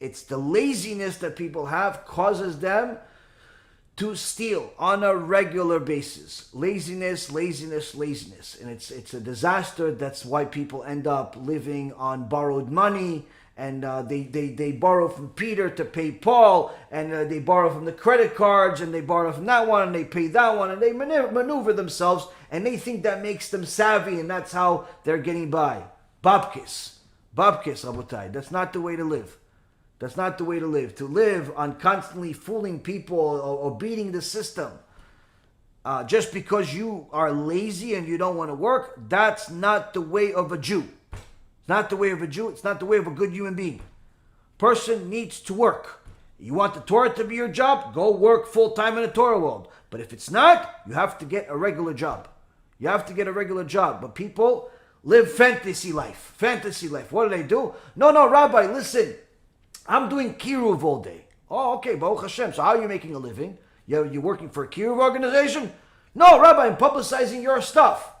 It's the laziness that people have causes them to steal on a regular basis. Laziness, laziness, laziness. And it's a disaster. That's why people end up living on borrowed money. And they borrow from Peter to pay Paul. And they borrow from the credit cards. And they borrow from that one. And they pay that one. And they maneuver themselves. And they think that makes them savvy. And that's how they're getting by. Babkis. Babkis, Rabotai. That's not the way to live. That's not the way to live. To live on constantly fooling people or beating the system just because you are lazy and you don't want to work, that's not the way of a Jew. It's not the way of a Jew. It's not the way of a good human being. Person needs to work. You want the Torah to be your job? Go work full-time in the Torah world. But if it's not, you have to get a regular job. You have to get a regular job. But people live fantasy life. Fantasy life. What do? No, Rabbi, listen. I'm doing kiruv all day. Oh, okay, Baruch Hashem. So how are you making a living? You're working for a kiruv organization? No, Rabbi, I'm publicizing your stuff.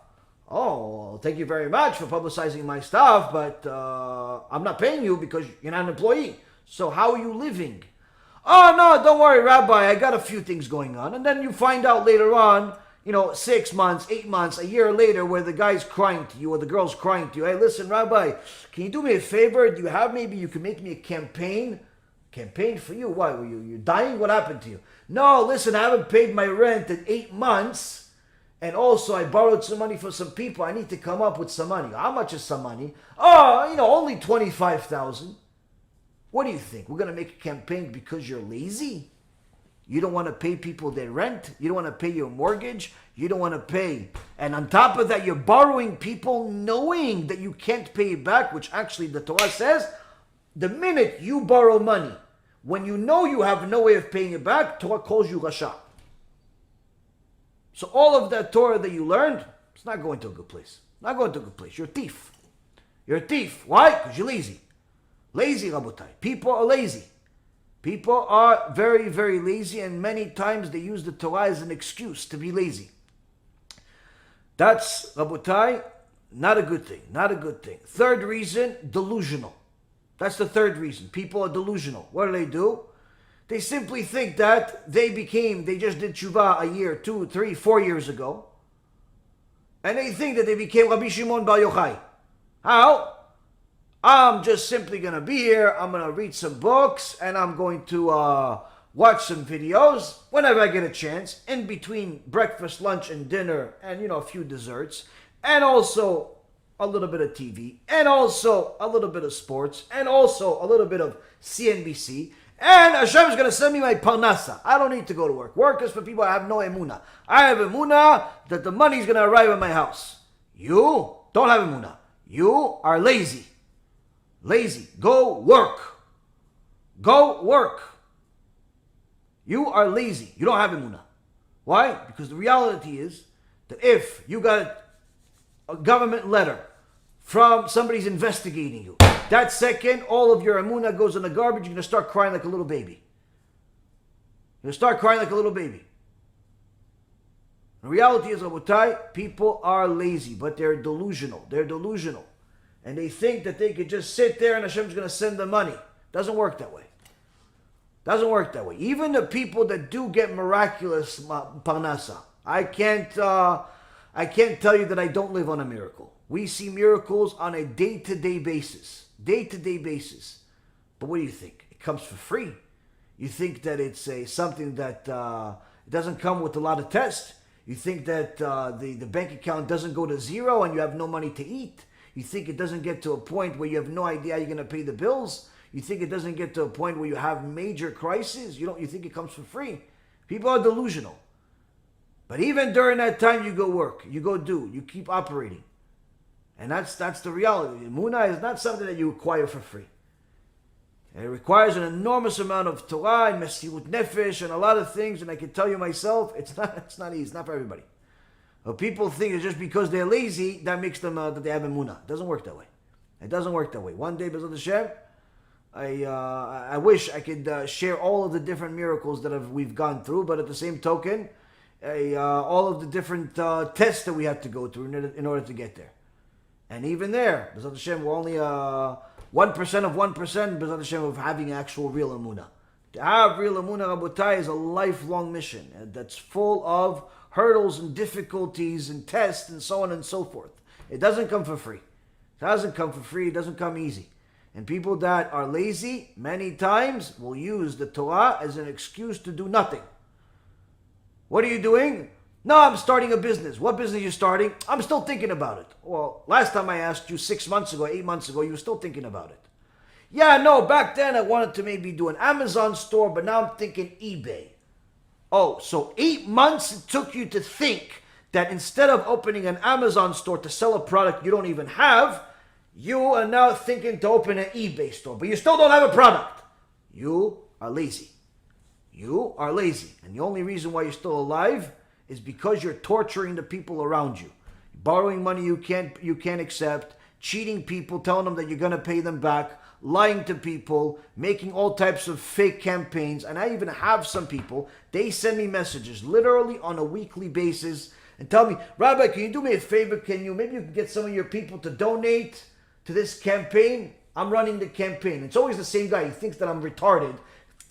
Oh, well, thank you very much for publicizing my stuff, but I'm not paying you because you're not an employee. So how are you living? Oh, no, don't worry, Rabbi. I got a few things going on. And then you find out later on, 6 months, 8 months, a year later, where the guy's crying to you or the girl's crying to you. Hey, listen, Rabbi, can you do me a favor? Do you have maybe you can make me a campaign? Campaign for you? Why? Were you dying? What happened to you? No, listen, I haven't paid my rent in 8 months. And also, I borrowed some money from some people. I need to come up with some money. How much is some money? Oh, only 25,000. What do you think? We're going to make a campaign because you're lazy? You don't want to pay people their rent. You don't want to pay your mortgage. You don't want to pay. And on top of that, you're borrowing people knowing that you can't pay it back, which actually the Torah says, the minute you borrow money, when you know you have no way of paying it back, Torah calls you Rasha. So all of that Torah that you learned, it's not going to a good place. Not going to a good place. You're a thief. You're a thief. Why? Because you're lazy. Lazy, Rabotai. People are lazy. People are very, very lazy, and many times they use the Torah as an excuse to be lazy. That's, Rabotai, not a good thing. Not a good thing. Third reason, delusional. That's the third reason. People are delusional. What do? They simply think that they just did tshuva a year, 2, 3, 4 years ago, and they think that they became Rabbi Shimon Bar Yochai. How? I'm just simply going to be here, I'm going to read some books, and I'm going to watch some videos whenever I get a chance, in between breakfast, lunch, and dinner, and, a few desserts, and also a little bit of TV, and also a little bit of sports, and also a little bit of CNBC, and Hashem is going to send me my parnasa. I don't need to go to work. Work is for people I have no emunah. I have emunah that the money is going to arrive at my house. You don't have emunah. You are lazy. Lazy. Go work. Go work. You are lazy. You don't have emunah. Why? Because the reality is that if you got a government letter from somebody's investigating you, that second, all of your emunah goes in the garbage. You're going to start crying like a little baby. You're going to start crying like a little baby. The reality is, Rabotai, people are lazy, but they're delusional. They're delusional. And they think that they could just sit there and Hashem's going to send them money. Doesn't work that way. Doesn't work that way. Even the people that do get miraculous parnasa, I can't tell you that I don't live on a miracle. We see miracles on a day-to-day basis. Day-to-day basis. But what do you think? It comes for free. You think that it's something that it doesn't come with a lot of tests. You think that the bank account doesn't go to zero and you have no money to eat. You think it doesn't get to a point where you have no idea how you're going to pay the bills. You think it doesn't get to a point where you have major crises. You think it comes for free. People are delusional. But even during that time, you go work. You go do. You keep operating. And that's the reality. Emunah is not something that you acquire for free. And it requires an enormous amount of Torah and Mesirut Nefesh and a lot of things. And I can tell you myself, it's not easy. It's not for everybody. But people think that just because they're lazy, that makes them that they have emunah. It doesn't work that way. It doesn't work that way. One day, B'ezrat Hashem, I wish I could share all of the different miracles that we've gone through, but at the same token, all of the different tests that we had to go through in order to get there. And even there, B'ezrat Hashem, we're only 1% of 1%, B'ezrat Hashem, of having actual real emunah. To have real emunah, Rabotai, is a lifelong mission that's full of hurdles and difficulties and tests and so on and so forth. It doesn't come for free. It doesn't come for free. It doesn't come easy. And people that are lazy, many times, will use the Torah as an excuse to do nothing. What are you doing? No, I'm starting a business. What business are you starting? I'm still thinking about it. Well, last time I asked you 6 months ago, 8 months ago, you were still thinking about it. Yeah, no, back then I wanted to maybe do an Amazon store, but now I'm thinking eBay. Oh, so 8 months it took you to think that instead of opening an Amazon store to sell a product you don't even have, you are now thinking to open an eBay store, but you still don't have a product. You are lazy. You are lazy. And the only reason why you're still alive is because you're torturing the people around you. Borrowing money you can't accept, cheating people, telling them that you're going to pay them back, lying to people, making all types of fake campaigns. And I even have some people, they send me messages literally on a weekly basis and tell me, Rabbi, can you do me a favor? Maybe you can get some of your people to donate to this campaign? I'm running the campaign. It's always the same guy. He thinks that I'm retarded.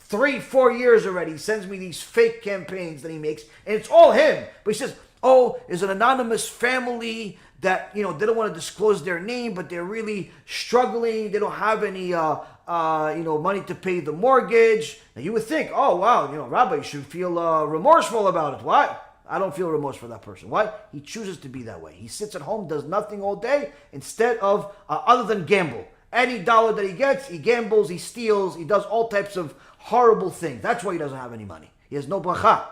3-4 years already, he sends me these fake campaigns that he makes, and it's all him. But he says, oh, there's an anonymous family that, they don't want to disclose their name, but they're really struggling. They don't have any, money to pay the mortgage. Now you would think, oh, wow, Rabbi, you should feel remorseful about it. What? I don't feel remorse for that person. Why? He chooses to be that way. He sits at home, does nothing all day, instead of, other than gamble. Any dollar that he gets, he gambles, he steals, he does all types of horrible things. That's why he doesn't have any money. He has no bracha.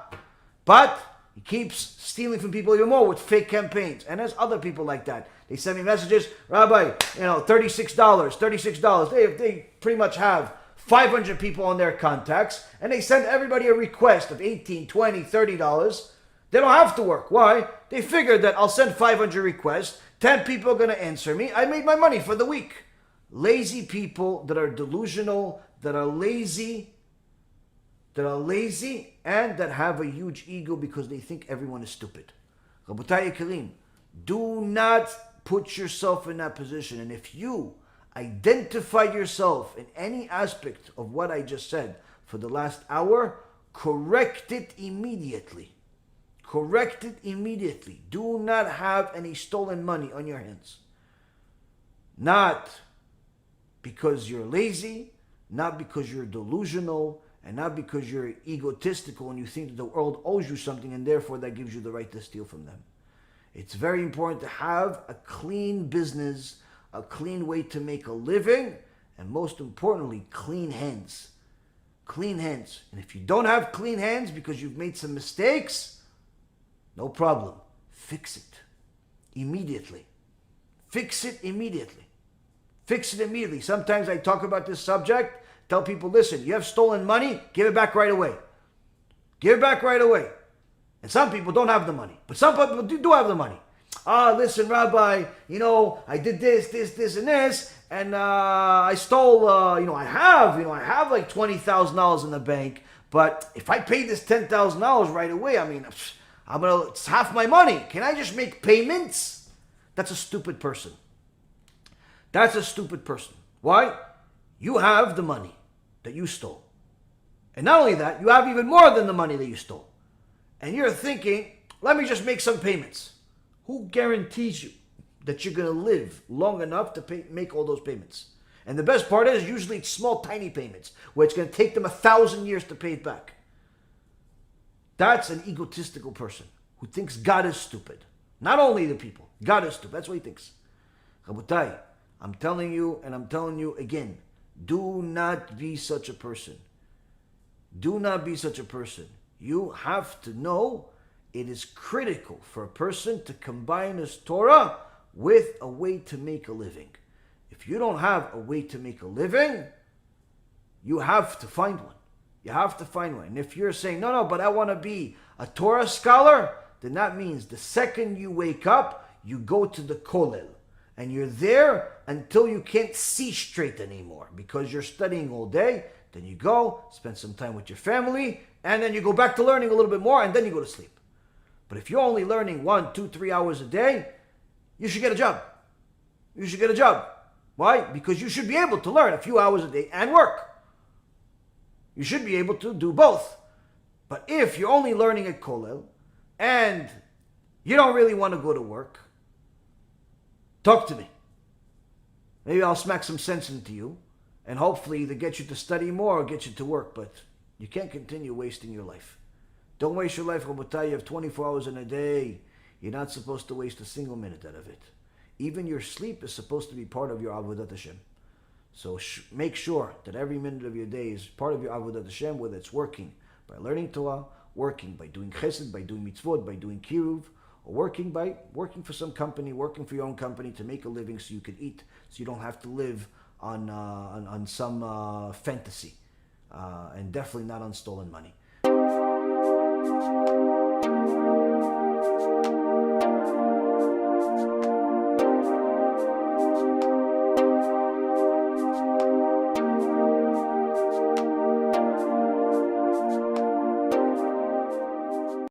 But he keeps stealing from people even more with fake campaigns. And there's other people like that. They send me messages, Rabbi, $36. They pretty much have 500 people on their contacts, and they send everybody a request of $18, $20, $30. They don't have to work. Why? They figured that I'll send 500 requests, 10 people are going to answer me. I made my money for the week. Lazy people that are delusional, that are lazy, and that have a huge ego because they think everyone is stupid. Rabotai Yekarim, do not put yourself in that position. And if you identify yourself in any aspect of what I just said for the last hour, correct it immediately. Correct it immediately. Do not have any stolen money on your hands. Not because you're lazy, not because you're delusional, and not because you're egotistical and you think that the world owes you something and therefore that gives you the right to steal from them. It's very important to have a clean business, a clean way to make a living, and most importantly, clean hands. Clean hands. And if you don't have clean hands because you've made some mistakes, no problem. Fix it immediately. Fix it immediately. Fix it immediately. Sometimes I talk about this subject, tell people, listen, you have stolen money, give it back right away. Give it back right away. And some people don't have the money, but some people do have the money. Listen, Rabbi, I did this, and this, and I stole, I have like $20,000 in the bank, but if I pay this $10,000 right away, it's half my money. Can I just make payments? That's a stupid person. That's a stupid person. Why? You have the money that you stole. And not only that, you have even more than the money that you stole. And you're thinking, let me just make some payments. Who guarantees you that you're going to live long enough to make all those payments? And the best part is, usually it's small, tiny payments, where it's going to take them 1,000 years to pay it back. That's an egotistical person who thinks God is stupid. Not only the people, God is stupid. That's what he thinks. Rabotai, I'm telling you again, do not be such a person. Do not be such a person. You have to know it is critical for a person to combine his Torah with a way to make a living. If you don't have a way to make a living, you have to find one. You have to find one. And if you're saying, no, but I want to be a Torah scholar, then that means the second you wake up, you go to the kollel. And you're there until you can't see straight anymore because you're studying all day. Then you go, spend some time with your family, and then you go back to learning a little bit more, and then you go to sleep. But if you're only learning 1, 2, 3 hours a day, you should get a job. You should get a job. Why? Because you should be able to learn a few hours a day and work. You should be able to do both. But if you're only learning at Kollel and you don't really want to go to work, talk to me. Maybe I'll smack some sense into you and hopefully either get you to study more or get you to work. But you can't continue wasting your life. Don't waste your life, Rabotai. You have 24 hours in a day. You're not supposed to waste a single minute out of it. Even your sleep is supposed to be part of your Avodat Hashem. So make sure that every minute of your day is part of your Avodat Hashem, whether it's working by learning Torah, working by doing chesed, by doing mitzvot, by doing kiruv, or working for some company, working for your own company to make a living so you can eat, so you don't have to live on some fantasy, and definitely not on stolen money.